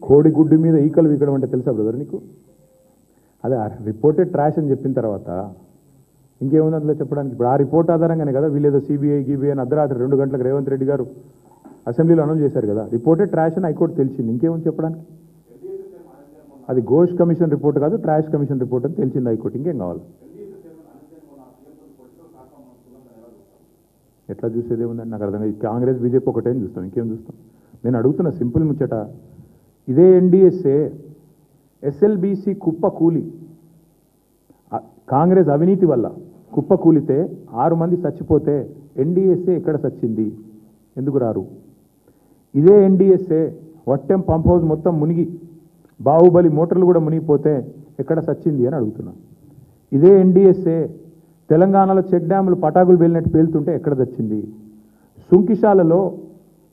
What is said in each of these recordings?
కోడిగుడ్డు మీద ఈకలు వీకడం అంటే తెలుసా బ్రదర్ నీకు? అదే ఆ రిపోర్టే ట్రాష్ అని చెప్పిన తర్వాత ఇంకేముంది అందులో చెప్పడానికి? ఇప్పుడు ఆ రిపోర్ట్ ఆధారంగానే కదా వీళ్ళేదో సిబిఐ గీబీఐ అని అర్ధరాత్రి 2 గంటలకు రేవంత్ రెడ్డి గారు అసెంబ్లీలో అనౌన్స్ చేశారు కదా. రిపోర్టే ట్రాష్ అని హైకోర్టు తెలిసింది, ఇంకేముంది చెప్పడానికి? అది ఘోష్ కమిషన్ రిపోర్ట్ కాదు, ట్రాష్ కమిషన్ రిపోర్ట్ అని తెలిసింది హైకోర్టు, ఇంకేం కావాలి? ఎట్లా చూసేది ఏముందండి నాకు అర్థం కాదు. కాంగ్రెస్ బీజేపీ ఒకటే చూస్తాం, ఇంకేం చూస్తాం? నేను అడుగుతున్న సింపుల్ ముచ్చట, ఇదే ఎన్డీఎస్ఏ ఎస్ఎల్బీసీ కుప్ప కూలి కాంగ్రెస్ అవినీతి వల్ల కుప్ప కూలితే 6 మంది చచ్చిపోతే ఎన్డీఎస్ఏ ఎక్కడ చచ్చింది? ఎందుకు రారు? ఇదే ఎన్డీఎస్ఏ వట్టెం పంప్ హౌస్ మొత్తం మునిగి బాహుబలి మోటార్లు కూడా మునిగిపోతే ఎక్కడ చచ్చింది అని అడుగుతున్నా. ఇదే ఎన్డీఎస్ఏ తెలంగాణలో చెక్ డ్యాములు పటాకులు పేలినట్టు పేలుతుంటే ఎక్కడ చచ్చింది? సుంకిశాలలో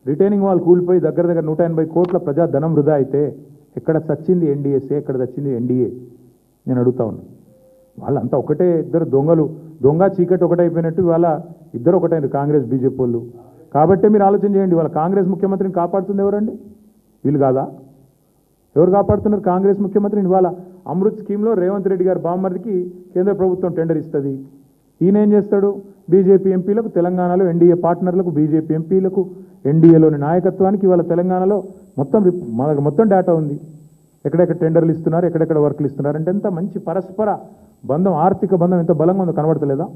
రిటైనింగ్ వాల్ కూలిపోయి దగ్గర 180 కోట్ల ప్రజా ధనం వృధా అయితే ఎక్కడ చచ్చింది ఎన్డీఎస్ఏ? ఎక్కడ చచ్చింది ఎన్డీఏ? నేను అడుగుతా ఉన్నా. వాళ్ళంతా ఒకటే, ఇద్దరు దొంగలు, దొంగ చీకటి ఒకటైపోయినట్టు ఇవాళ ఇద్దరు ఒకటైన కాంగ్రెస్ బీజేపీ వాళ్ళు. కాబట్టి మీరు ఆలోచన చేయండి, వాళ్ళ కాంగ్రెస్ ముఖ్యమంత్రిని కాపాడుతుంది ఎవరండి? వీళ్ళు కాదా? ఎవరు కాపాడుతున్నారు కాంగ్రెస్ ముఖ్యమంత్రిని? ఇవాళ అమృత్ స్కీమ్లో రేవంత్ రెడ్డి గారి బామ్మర్దికి కేంద్ర ప్రభుత్వం టెండర్ ఇస్తుంది. ఈయన ఏం చేస్తాడు? బీజేపీ ఎంపీలకు, తెలంగాణలో ఎన్డీఏ పార్ట్నర్లకు, బీజేపీ ఎంపీలకు, ఎన్డీఏలోని నాయకత్వానికి ఇవాళ తెలంగాణలో మొత్తం డేటా ఉంది. ఎక్కడెక్కడ టెండర్లు ఇస్తున్నారు, ఎక్కడెక్కడ వర్క్లు ఇస్తున్నారు అంటే ఎంత మంచి పరస్పర బంధం, ఆర్థిక బంధం ఎంత బలంగా ఉందో కనబడతలేదా?